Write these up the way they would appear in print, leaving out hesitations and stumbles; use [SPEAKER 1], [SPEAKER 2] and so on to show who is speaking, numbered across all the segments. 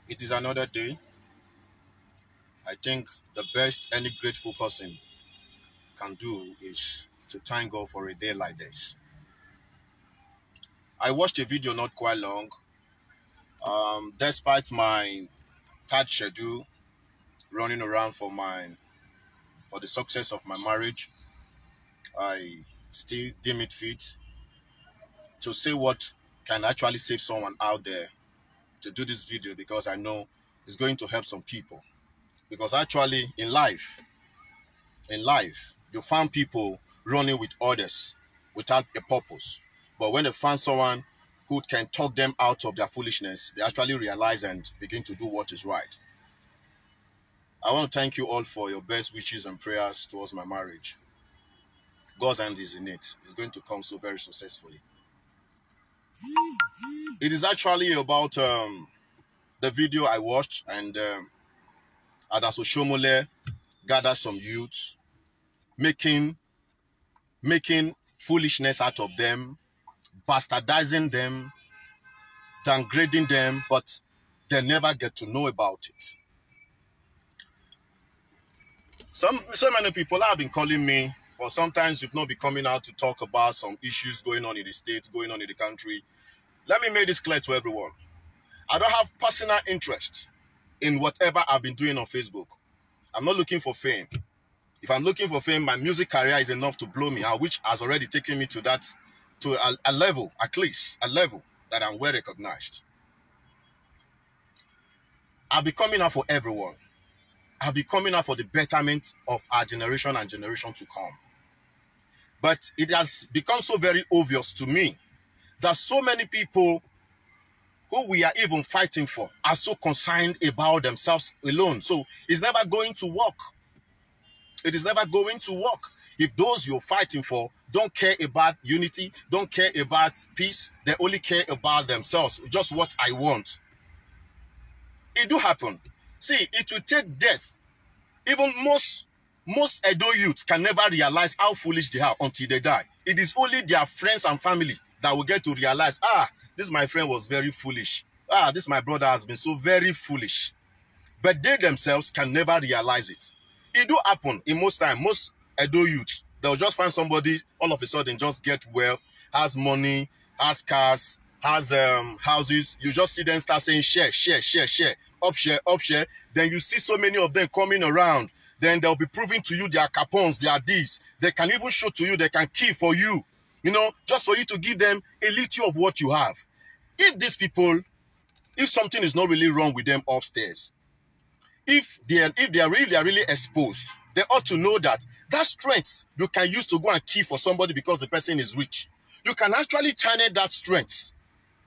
[SPEAKER 1] It is another day. I think the best any grateful person can do is to thank God for a day like this. I watched a video not quite long. Despite my tight schedule running around for the success of my marriage, I still deem it fit to say what can actually save someone out there to do this video because I know it's going to help some people. Because actually in life, you find people running with others without a purpose. But when they find someone who can talk them out of their foolishness, they actually realize and begin to do what is right. I want to thank you all for your best wishes and prayers towards my marriage. God's hand is in it. It's going to come so very successfully. It is actually about the video I watched, and Adams Oshomole gathered some youths, making foolishness out of them, bastardizing them, downgrading them, but they never get to know about it. So many people have been calling me for sometimes you've not been coming out to talk about some issues going on in the state, going on in the country. Let me make this clear to everyone. I don't have personal interest in whatever I've been doing on Facebook. I'm not looking for fame. If I'm looking for fame, my music career is enough to blow me out, which has already taken me to a level, at least a level that I'm well recognized. I'll be coming out for everyone. I'll be coming out for the betterment of our generation and generation to come. But it has become so very obvious to me that so many people who we are even fighting for are so concerned about themselves alone. So it's never going to work. It is never going to work. If those you're fighting for don't care about unity, don't care about peace, they only care about themselves. Just what I want. It do happen. See, it will take death. Even most Edo youths can never realize how foolish they are until they die. It is only their friends and family that will get to realize, this my friend was very foolish. This my brother has been so very foolish. But they themselves can never realize it. It do happen in most time. Most Edo youths, they'll just find somebody all of a sudden just get wealth, has money, has cars, has houses. You just see them start saying share, share, share, share, up share, up share. Then you see so many of them coming around. Then they'll be proving to you they are capons, they are this. They can even show to you, they can kill for you. Just for you to give them a little of what you have. If these people, if something is not really wrong with them upstairs, if they are really exposed, they ought to know that strength you can use to go and kill for somebody because the person is rich. You can actually channel that strength,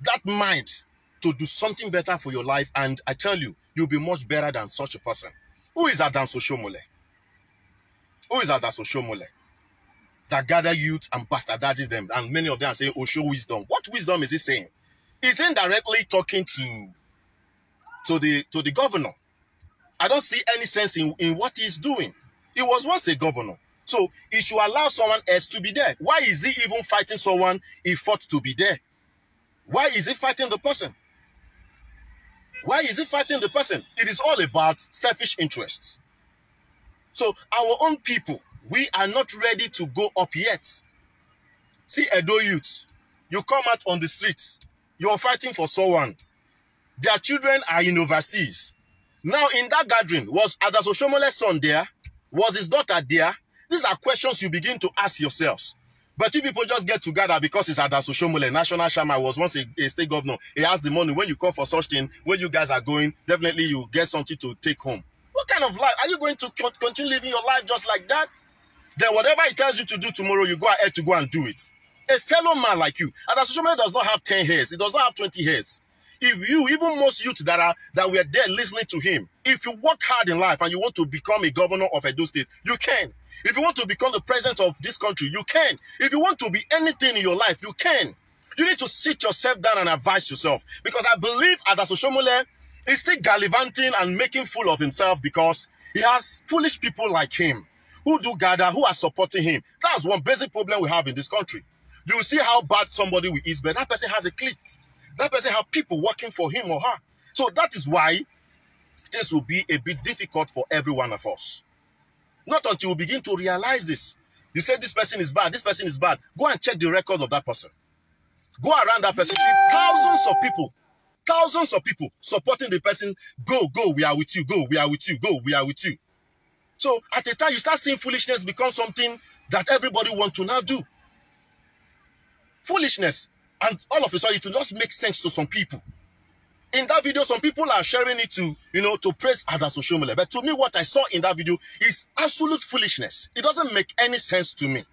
[SPEAKER 1] that mind, to do something better for your life, and I tell you, you'll be much better than such a person. Who is Adams Oshomole? Who is Adams Oshomole? That gather youth and bastardizes them, and many of them are saying, show wisdom. What wisdom is he saying? He's indirectly talking to the governor. I don't see any sense in what he's doing. He was once a governor. So he should allow someone else to be there. Why is he even fighting someone he fought to be there? Why is he fighting the person? Why is he fighting the person? It is all about selfish interests. So our own people, we are not ready to go up yet. See Edo youth, you come out on the streets, you're fighting for someone. Their children are in overseas. Now in that gathering, was Adams Oshomole's son there? Was his daughter there? These are questions you begin to ask yourselves. But you people just get together because it's Adams Oshomole, national shaman, was once a state governor. He has the money. When you call for such thing, where you guys are going, definitely you get something to take home. What kind of life? Are you going to continue living your life just like that? Then whatever he tells you to do tomorrow, you go ahead to go and do it. A fellow man like you, Adams Oshomole does not have 10 hairs. He does not have 20 hairs. If you, even most youth that were there listening to him, if you work hard in life and you want to become a governor of Edo State, you can. If you want to become the president of this country, you can. If you want to be anything in your life, you can. You need to sit yourself down and advise yourself. Because I believe Adams Oshomole is still gallivanting and making fool of himself because he has foolish people like him who do gather, who are supporting him. That's one basic problem we have in this country. You will see how bad somebody is, but that person has a clique. That person has people working for him or her. So that is why this will be a bit difficult for every one of us. Not until we begin to realize this. You say this person is bad, this person is bad. Go and check the record of that person. Go around that person. See thousands of people supporting the person. Go, we are with you. Go, we are with you. Go, we are with you. So at a time, you start seeing foolishness become something that everybody wants to now do. Foolishness. And all of a sudden, it will just make sense to some people. In that video, some people are sharing it to, to praise Adas Oshiomhole. But to me, what I saw in that video is absolute foolishness. It doesn't make any sense to me.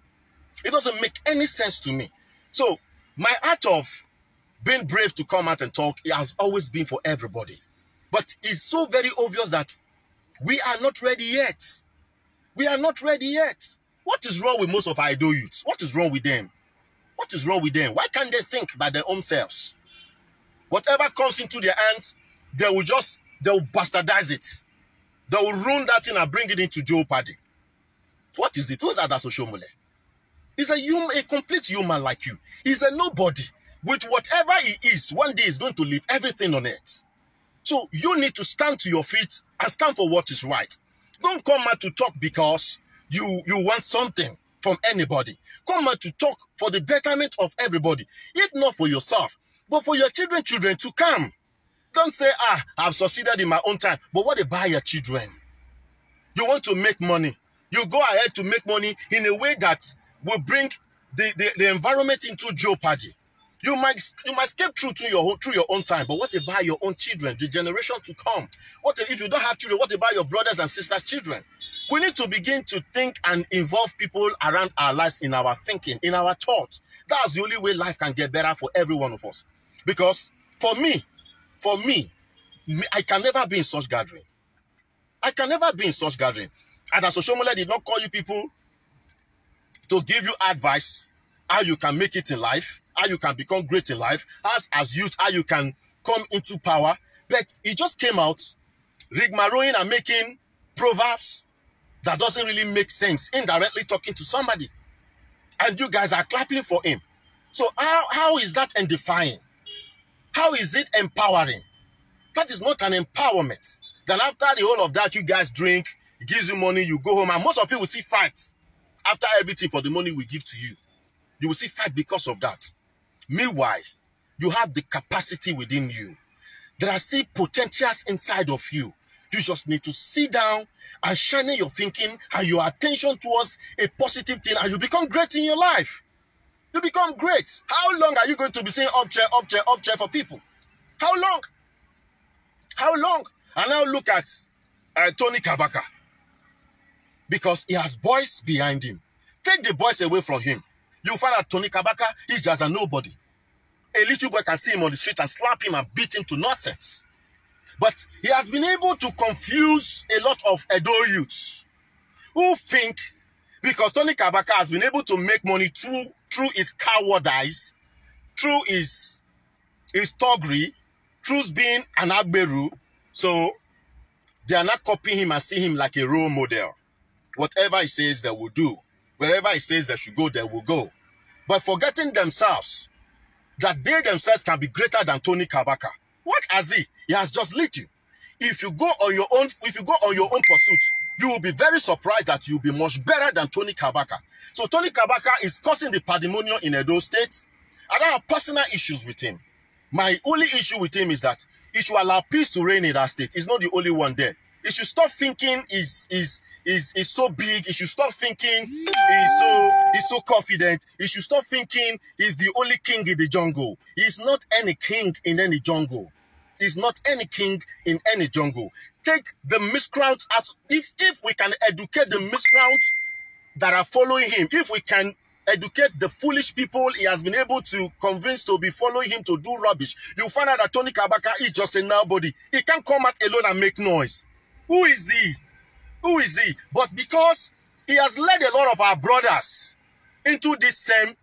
[SPEAKER 1] It doesn't make any sense to me. So, my act of being brave to come out and talk, it has always been for everybody. But it's so very obvious that we are not ready yet. We are not ready yet. What is wrong with most of our Edo youths? What is wrong with them? What is wrong with them? Why can't they think by their own selves? Whatever comes into their hands, they will bastardize it. They will ruin that thing and bring it into jeopardy. What is it? Who's Adas Oshiomhole? He's a complete human like you. He's a nobody. With whatever he is, one day he's going to leave everything on it. So you need to stand to your feet and stand for what is right. Don't come out to talk because you want something from anybody. Come out to talk for the betterment of everybody. If not for yourself, but for your children to come. Don't say, I've succeeded in my own time. But what about your children? You want to make money. You go ahead to make money in a way that will bring the environment into jeopardy. You might escape through your own time, but what about your own children, the generation to come? What if you don't have children? What about your brothers and sisters' children? We need to begin to think and involve people around our lives in our thinking, in our thoughts. That's the only way life can get better for every one of us. Because for me, I can never be in such gathering. I can never be in such gathering. Adas Oshiomhole did not call you people to give you advice how you can make it in life, how you can become great in life, as youth, how you can come into power. But he just came out rigmaroling and making proverbs that doesn't really make sense, indirectly talking to somebody. And you guys are clapping for him. So how is that edifying? How is it empowering? That is not an empowerment. Then after the whole of that, you guys drink, it gives you money, you go home, and most of you will see fights after everything for the money we give to you. You will see fight because of that. Meanwhile, you have the capacity within you. There are still potentials inside of you. You just need to sit down and shine your thinking and your attention towards a positive thing, and you become great in your life. You become great. How long are you going to be saying up chair for people? How long? How long? And now look at Tony Kabaka. Because he has boys behind him. Take the boys away from him. You find out Tony Kabaka is just a nobody. A little boy can see him on the street and slap him and beat him to nonsense. But he has been able to confuse a lot of Edo youths who think, because Tony Kabaka has been able to make money through his cowardice, through his thuggery, through being an Agberu, so they are not copying him and see him like a role model. Whatever he says, they will do. Wherever he says they should go, they will go. But forgetting themselves that they themselves can be greater than Tony Kabaka. What has he? He has just lit you. If you go on your own pursuit, you will be very surprised that you'll be much better than Tony Kabaka. So Tony Kabaka is causing the pandemonium in Edo State. I don't have personal issues with him. My only issue with him is that he should allow peace to reign in that state. He's not the only one there. He should stop thinking is so big. He should stop thinking he's so confident. He should stop thinking he's the only king in the jungle. He's not any king in any jungle. He's not any king in any jungle. Take the miscreants as if we can educate the miscreants that are following him, if we can educate the foolish people he has been able to convince to be following him to do rubbish, you find out that Tony Kabaka is just a nobody. He can't come out alone and make noise. Who is he? Who is he? But because he has led a lot of our brothers into this same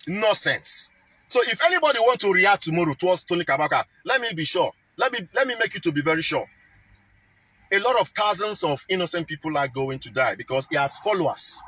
[SPEAKER 1] nonsense. So if anybody wants to react tomorrow towards Tony Kabaka, let me be sure. Let me make it to be very sure. A lot of thousands of innocent people are going to die because he has followers.